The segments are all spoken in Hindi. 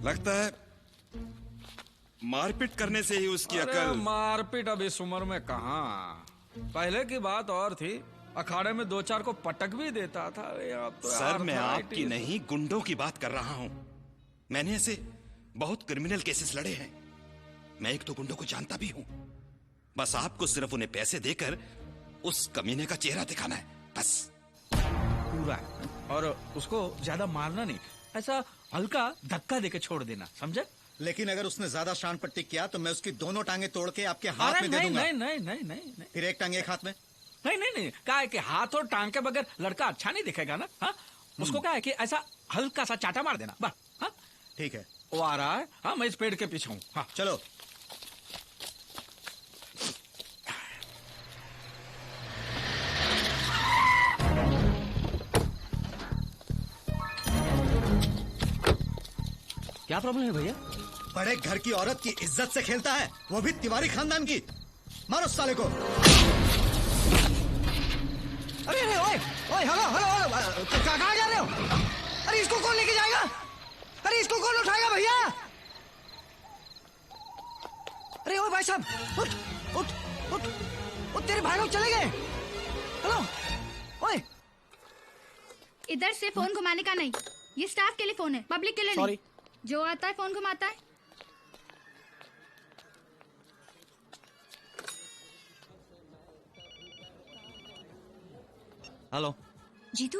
लगता है मारपीट करने से ही उसकी अकल। मारपीट अब इस उम्र में कहाँ, पहले की बात और थी, अखाड़े में 2-4 को पटक भी देता था। अब तो सर मैं आपकी नहीं गुंडों की बात कर रहा हूँ। मैंने ऐसे बहुत क्रिमिनल केसेस लड़े हैं। मैं एक तो गुंडों को जानता भी हूँ। बस आपको सिर्फ उन्हें पैसे देकर उस कमीने का चेहरा दिखाना है, बस। पूरा, और उसको ज्यादा मारना नहीं, ऐसा हल्का धक्का देके छोड़ देना, समझे? लेकिन अगर उसने ज्यादा शान पट्टी किया तो मैं उसकी दोनों टांगे तोड़ के आपके हाथ में दे दूंगा। नहीं। फिर एक टांग एक हाथ में? नहीं, क्या है कि हाथ और टांग के बगैर लड़का अच्छा नहीं दिखेगा ना। हाँ, उसको क्या है कि ऐसा हल्का सा चाटा मार देना, बस। हाँ ठीक है, वो आ रहा है। हाँ, मैं इस पेड़ के पीछे हूँ। हाँ चलो। क्या प्रॉब्लम है भैया? बड़े घर की औरत की इज्जत से खेलता है, वो भी तिवारी खानदान की। मारो साले को। अरे ओए, हेलो, कहाँ जा रहे हो? अरे इसको कौन लेके जाएगा? अरे इसको कौन उठाएगा भैया? अरे ओए भाई साहब, उठ, तेरे भाई लोग चले गए। हेलो, ओए। इधर से फोन घुमाने का नहीं, ये स्टाफ के लिए फोन है, पब्लिक के लिए नहीं। जो आता है फोन घुमाता है। हेलो जीतू,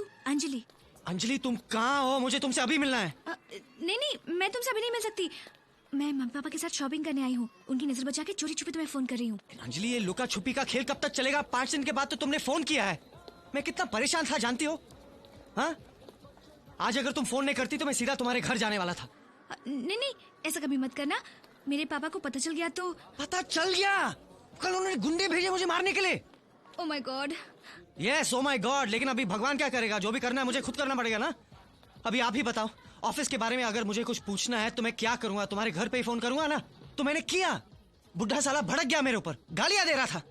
अंजलि तुम कहाँ हो? मुझे तुमसे अभी मिलना है। नहीं, मैं तुमसे अभी नहीं मिल सकती। मैं मम्मी पापा के साथ शॉपिंग करने आई हूँ, उनकी नजर बचा के चोरी छुपे तुम्हें फोन कर रही हूँ। अंजलि, ये लुका छुपी का खेल कब तक चलेगा? 5 दिन के बाद तो तुमने फोन किया है। मैं कितना परेशान था जानती हो? हाँ, आज अगर तुम फोन नहीं करती तो मैं सीधा तुम्हारे घर जाने वाला था। नहीं, ऐसा कभी मत करना। मेरे पापा को पता चल गया तो। पता चल गया? कल उन्होंने गुंडे भेजे मुझे मारने के लिए। Oh my God. Yes, oh my God. लेकिन अभी भगवान क्या करेगा? जो भी करना है मुझे खुद करना पड़ेगा ना। अभी आप ही बताओ, ऑफिस के बारे में अगर मुझे कुछ पूछना है तो मैं क्या करूंगा? तुम्हारे घर पे ही फोन करूंगा ना? तो मैंने किया। बुढ़ा साला भड़क गया मेरे ऊपर, गालियां दे रहा था।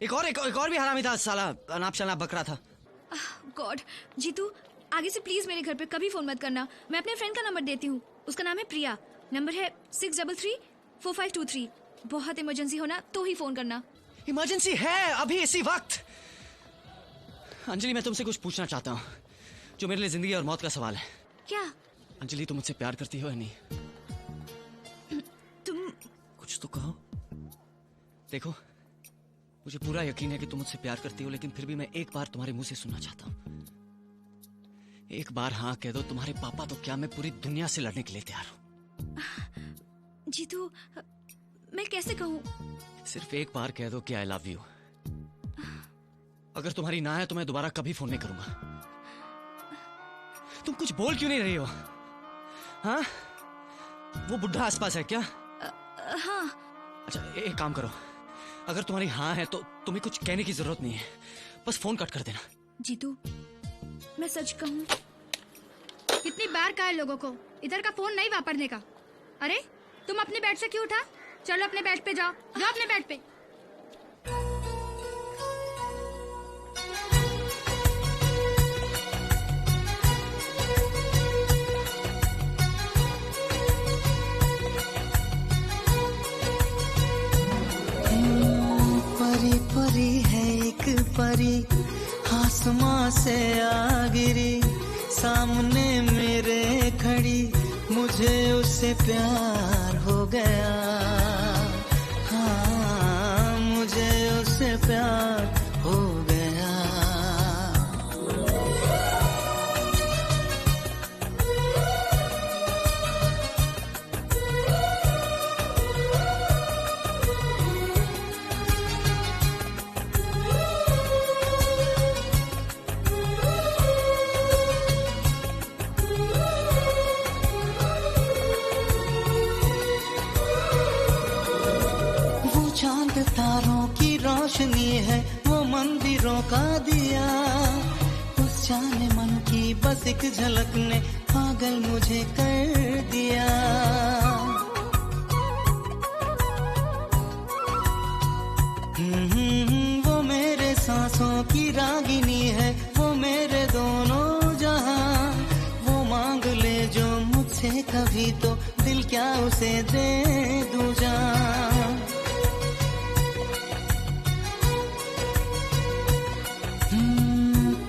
एक और भी हरामी था साला, अनाप शनाप बकरा था। गॉड, जीतू आगे से प्लीज मेरे घर पे कभी फोन मत करना। मैं अपने फ्रेंड का नंबर देती हूँ, उसका नाम है प्रिया। नंबर है 633-4523। बहुत इमरजेंसी होना तो ही फोन करना। इमरजेंसी है अभी इसी वक्त? अंजलि, मैं तुमसे कुछ पूछना चाहता हूँ जो मेरे लिए जिंदगी और मौत का सवाल है। क्या? अंजलि, तुम मुझसे प्यार करती हो या नहीं? तुम कुछ तो कहो। देखो, मुझे पूरा यकीन है कि तुम मुझसे प्यार करती हो, लेकिन फिर भी मैं एक बार तुम्हारे मुंह से सुनना चाहता हूँ। एक बार हाँ कह दो। तुम्हारे पापा तो क्या, मैं पूरी दुनिया से लड़ने के लिए तैयार हूँ। जीतू, मैं कैसे कहूँ? सिर्फ एक बार कह दो कि आई लव यू। अगर तुम्हारी ना है तो मैं दोबारा कभी फोन नहीं करूंगा। तुम कुछ बोल क्यों नहीं रही हो? हाँ, वो बुढ़ा आसपास है क्या? हाँ। अच्छा, एक काम करो, अगर तुम्हारी हाँ है तो तुम्हें कुछ कहने की जरूरत नहीं है, बस फोन कट कर देना। जीतू, मैं सच कहूँ, कितनी बार कहा है लोगों को इधर का फोन नहीं वापरने का। अरे तुम अपने बेड से क्यों उठा? चलो अपने बेड पे जाओ अपने बेड पे। परी परी है एक परी, आसमां से आ गिरी, सामने मेरे खड़ी, मुझे उससे प्यार हो गया। हाँ, मुझे उससे प्यार हो गया। तारों की रोशनी है, वो मंदिरों का दिया, उस जाने मन की बस एक झलक ने पागल मुझे कर दिया। वो मेरे सांसों की रागिनी है, वो मेरे दोनों जहां, वो मांग ले जो मुझसे कभी तो दिल क्या उसे दे दूं जान।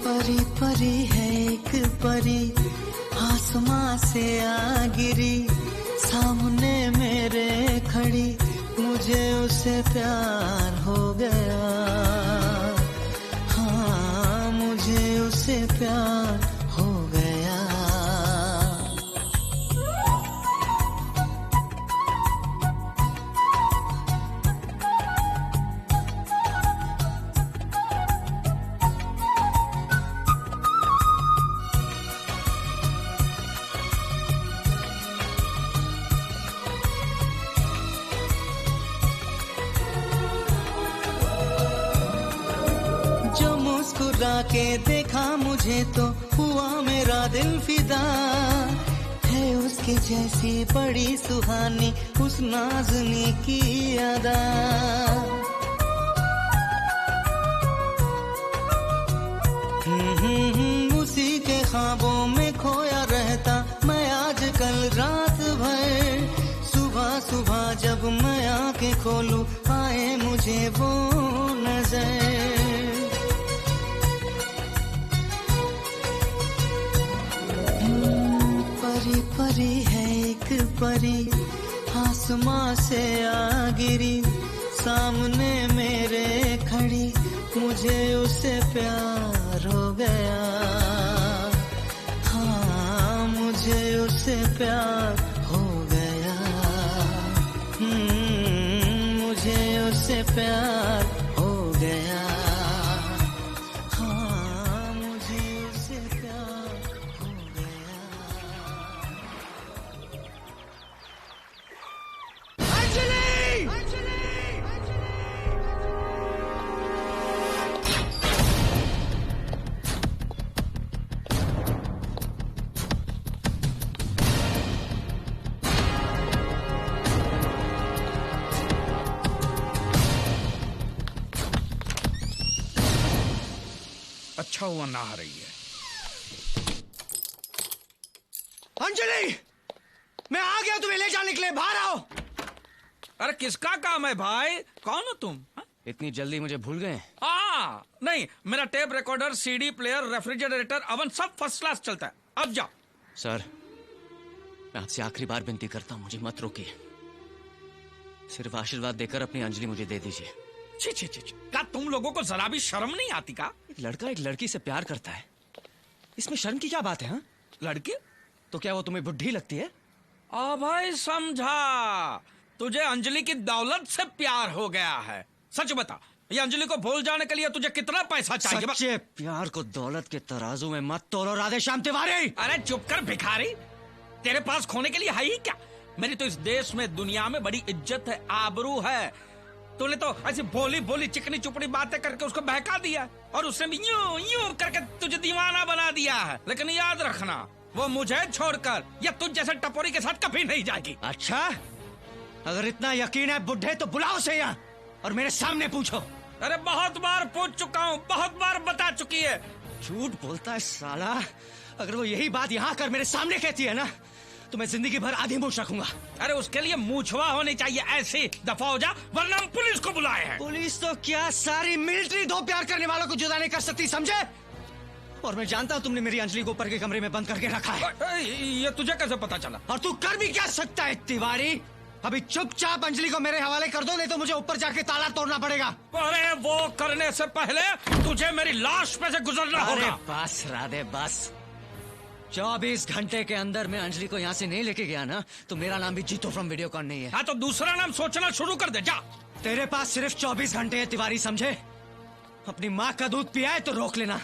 परी परी है एक परी, आसमां से आ गिरी, सामने मेरे खड़ी, मुझे उससे प्यार हो गया। हाँ मुझे उससे प्यार हो गया। मुस्कुरा के देखा मुझे तो हुआ मेरा दिल फिदा, है उसकी जैसी बड़ी सुहानी उस नाज़नी की अदा। उसी के ख्वाबों में खोया रहता मैं आजकल रात भर, सुबह सुबह जब मैं आंखें खोलूं आए मुझे वो नजर। परी परी है एक परी, आसमां से आ गिरी, सामने मेरे खड़ी, मुझे उससे प्यार हो गया। हाँ मुझे उससे प्यार हो गया। मुझे उससे प्यार हो गया। हाँ मुझे उससे प्यार हो गया। अच्छा हुआ ना आ रही है। अंजलि, मैं आ गया तुम्हें ले जाने के लिए, बाहर आओ। अरे किसका काम है भाई? कौन हो तुम? इतनी जल्दी मुझे भूल गए? नहीं, मेरा tape recorder, CD player, refrigerator, oven सब फर्स्ट क्लास चलता है। अब जाओ। सर, मैं आपसे आखिरी बार विनती करता हूँ, मुझे मत रोकिए। सिर्फ आशीर्वाद देकर अपनी अंजलि मुझे दे दीजिए। छी छी छी, क्या तुम लोगों को जरा भी शर्म नहीं आती का? एक लड़का एक लड़की से प्यार करता है, इसमें शर्म की क्या बात है? हाँ, लड़की तो क्या वो तुम्हें बुढ़ी लगती है? भाई समझा, तुझे अंजलि की दौलत से प्यार हो गया है। सच बता, ये अंजलि को भूल जाने के लिए तुझे कितना पैसा चाहिए? सच्चे प्यार को दौलत के तराजू में मत तोलो राधेश्याम तिवारी। अरे चुप कर भिखारी, तेरे पास खोने के लिए है ही क्या? मेरी तो इस देश में दुनिया में बड़ी इज्जत है, आबरू है। तूने तो ऐसी भोली भोली चिकनी चुपड़ी बातें करके उसको बहका दिया और उसने भी यूं यूं करके तुझे दीवाना बना दिया है। लेकिन याद रखना, वो मुझे छोड़कर या तुझ जैसे टपोरी के साथ कभी नहीं जाएगी। अच्छा, अगर इतना यकीन है बुढ़े तो बुलाओ उसे यहाँ और मेरे सामने पूछो। अरे बहुत बार पूछ चुका हूँ, बहुत बार बता चुकी है। झूठ बोलता है साला। अगर वो यही बात यहाँ कर मेरे सामने कहती है ना, तो मैं जिंदगी भर आधी मूछ रखूंगा। अरे उसके लिए मूछवा होनी चाहिए, ऐसी दफा हो जा, वरना हम पुलिस को बुलाए हैं। पुलिस तो क्या, सारी मिलिट्री दो प्यार करने वालों को जुदा नहीं कर सकती, समझे? और मैं जानता हूँ तुमने मेरी अंजलि को ऊपर के कमरे में बंद करके रखा है। ये तुझे कैसे पता चला? और तू कर भी क्या सकता है तिवारी? अभी चुपचाप अंजलि को मेरे हवाले कर दो, नहीं तो मुझे ऊपर जाके ताला तोड़ना पड़ेगा। अरे वो करने से पहले तुझे मेरी लाश पे से गुजरना होगा। बस राधे बस, 24 घंटे के अंदर मैं अंजलि को यहाँ से नहीं लेके गया ना, तो मेरा नाम भी जीतो फ्रॉम वीडियोकॉन नहीं है। हाँ तो दूसरा नाम सोचना शुरू कर दे, जा। तेरे पास सिर्फ 24 घंटे है तिवारी, समझे? अपनी माँ का दूध पिया है तो रोक लेना।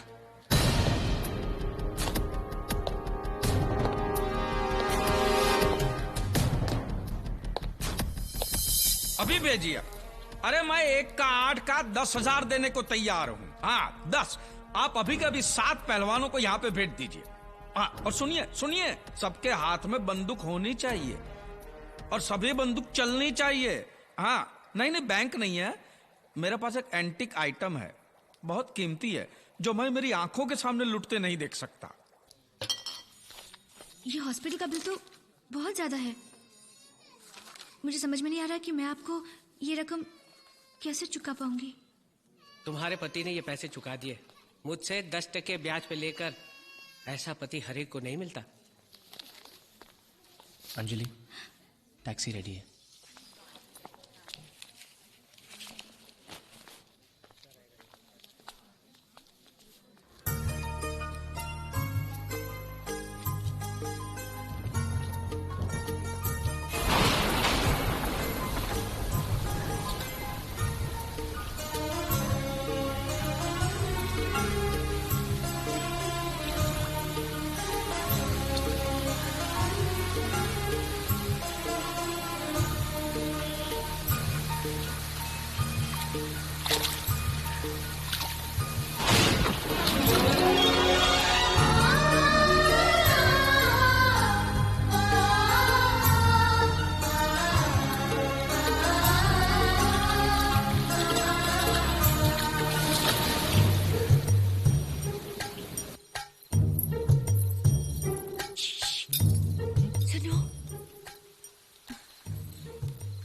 अभी भेजिए। अरे मैं 1 का 8 का 10,000 देने को तैयार हूँ। हाँ 10, आप अभी के अभी 7 पहलवानों को यहाँ पे भेज दीजिए। हाँ और सुनिए सुनिए, सबके हाथ में बंदूक होनी चाहिए और सभी बंदूक चलनी चाहिए। हाँ नहीं बैंक नहीं है, मेरे पास एक एंटिक आइटम है, बहुत कीमती है, जो मैं मेरी आंखों के सामने लुटते नहीं देख सकता। ये हॉस्पिटल का बिल तो बहुत ज्यादा है। मुझे समझ में नहीं आ रहा कि मैं आपको ये रकम कैसे चुका पाऊंगी। तुम्हारे पति ने ये पैसे चुका दिए मुझसे 10% ब्याज पे लेकर। ऐसा पति हर एक को नहीं मिलता। अंजलि, टैक्सी रेडी है।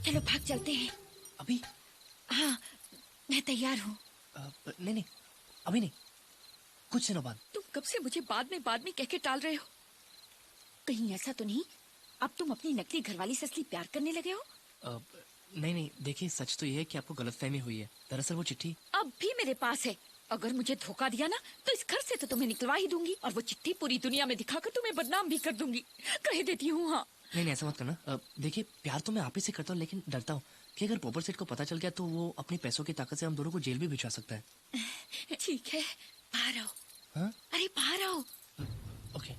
चलो भाग चलते हैं। अभी? हाँ, मैं तैयार हूँ। नहीं, अभी नहीं, कुछ दिनों बाद। तुम कब से मुझे बाद में कह के टाल रहे हो? कहीं ऐसा तो नहीं अब तुम अपनी नकली घरवाली से असली प्यार करने लगे हो? नहीं, देखिए सच तो ये है कि आपको गलतफहमी हुई है। दरअसल वो चिट्ठी अब भी मेरे पास है। अगर मुझे धोखा दिया ना तो इस घर से तो तुम्हें निकलवा ही दूंगी और वो चिट्ठी पूरी दुनिया में दिखाकर तुम्हें बदनाम भी कर दूंगी। कह देती हूँ। हाँ नहीं, ऐसा मत करना। देखिए प्यार तो मैं आप ही से करता हूँ, लेकिन डरता हूँ कि अगर पोपट सेठ को पता चल गया तो वो अपने पैसों की ताकत से हम दोनों को जेल भी भिजवा सकता है। ठीक है, बाहर आओ। हाँ? अरे बाहर आओ। ओके।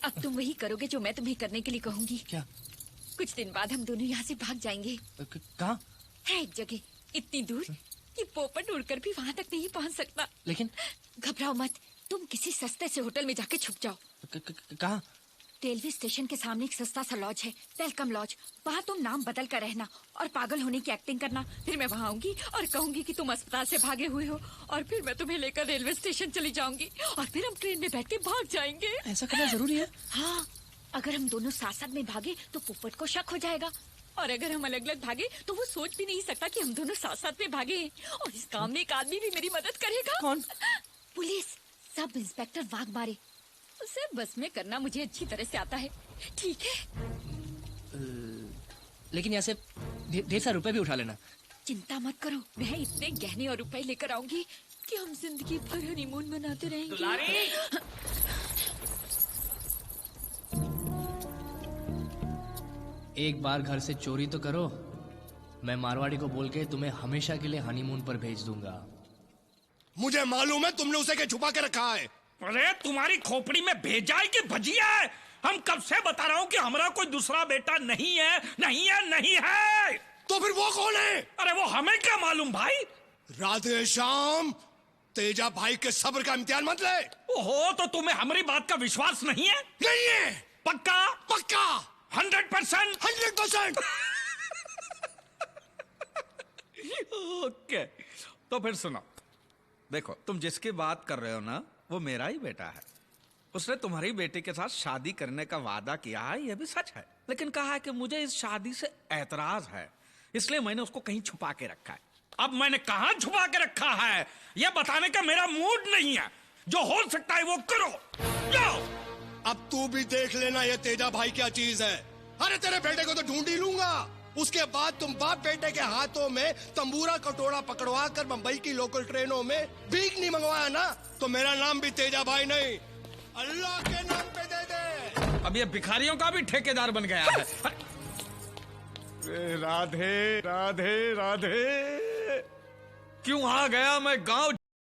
अब तुम वही करोगे जो मैं तुम्हें करने के लिए कहूंगी। क्या? कुछ दिन बाद हम दोनों यहाँ से भाग जाएंगे। कहाँ? है एक जगह इतनी दूर कि पोपट उड़कर भी वहाँ तक नहीं पहुँच सकता। लेकिन घबराओ मत, तुम किसी सस्ते से होटल में जाके छुप जाओ। कहाँ? रेलवे स्टेशन के सामने एक सस्ता सा लॉज है, वेलकम लॉज। वहाँ तुम नाम बदल कर रहना और पागल होने की एक्टिंग करना। फिर मैं वहाँ आऊंगी और कहूंगी कि तुम अस्पताल से भागे हुए हो और फिर मैं तुम्हें लेकर रेलवे स्टेशन चली जाऊंगी और फिर हम ट्रेन में बैठ के भाग जाएंगे। ऐसा करना जरूरी है? हाँ, अगर हम दोनों साथ साथ में भागे तो पोपट को शक हो जाएगा और अगर हम अलग अलग भागे तो वो सोच भी नहीं सकता कि हम दोनों साथ साथ में भागे। और इस काम में एक आदमी भी मेरी मदद करेगा। कौन? Police, sub inspector Waghmare. उसे बस में करना मुझे अच्छी तरह से आता है। ठीक है? लेकिन यहाँ से ढेर सारे रुपए भी उठा लेना। चिंता मत करो, मैं इतने गहने और रुपए लेकर आऊंगी कि हम जिंदगी भर हनीमून मनाते रहेंगे। एक बार घर से चोरी तो करो, मैं मारवाड़ी को बोल के तुम्हें हमेशा के लिए हनीमून पर भेज दूंगा। मुझे मालूम है तुमने उसे क्या छुपा के रखा है। अरे तुम्हारी खोपड़ी में भेजा है कि भजिया है? हम कब से बता रहा हूँ कि हमारा कोई दूसरा बेटा नहीं है, नहीं है, नहीं है। तो फिर वो कौन है? अरे वो हमें क्या मालूम भाई। राधे श्याम, तेजा भाई के सब्र का इम्तिहान मत ले। ओहो, तो तुम्हें हमारी बात का विश्वास नहीं है? नहीं है। पक्का? पक्का 100%। 100%। ओके, तो फिर सुनो। देखो, तुम जिसकी बात कर रहे हो ना, वो मेरा ही बेटा है। उसने तुम्हारी बेटी के साथ शादी करने का वादा किया है, ये भी सच है। लेकिन कहा है कि मुझे इस शादी से ऐतराज है, इसलिए मैंने उसको कहीं छुपा के रखा है। अब मैंने कहाँ छुपा के रखा है ये बताने का मेरा मूड नहीं है। जो हो सकता है वो करो। जाओ। अब तू भी देख लेना ये तेजा भाई क्या चीज है। अरे तेरे बेटे को तो ढूंढ ही लूंगा, उसके बाद तुम बाप बेटे के हाथों में तंबूरा कटोरा पकड़वा कर मुंबई की लोकल ट्रेनों में भीख नहीं मंगवाया ना, तो मेरा नाम भी तेजा भाई नहीं, अल्लाह के नाम पे दे दे। अब ये भिखारियों का भी ठेकेदार बन गया है। राधे राधे राधे, क्यों आ गया मैं गांव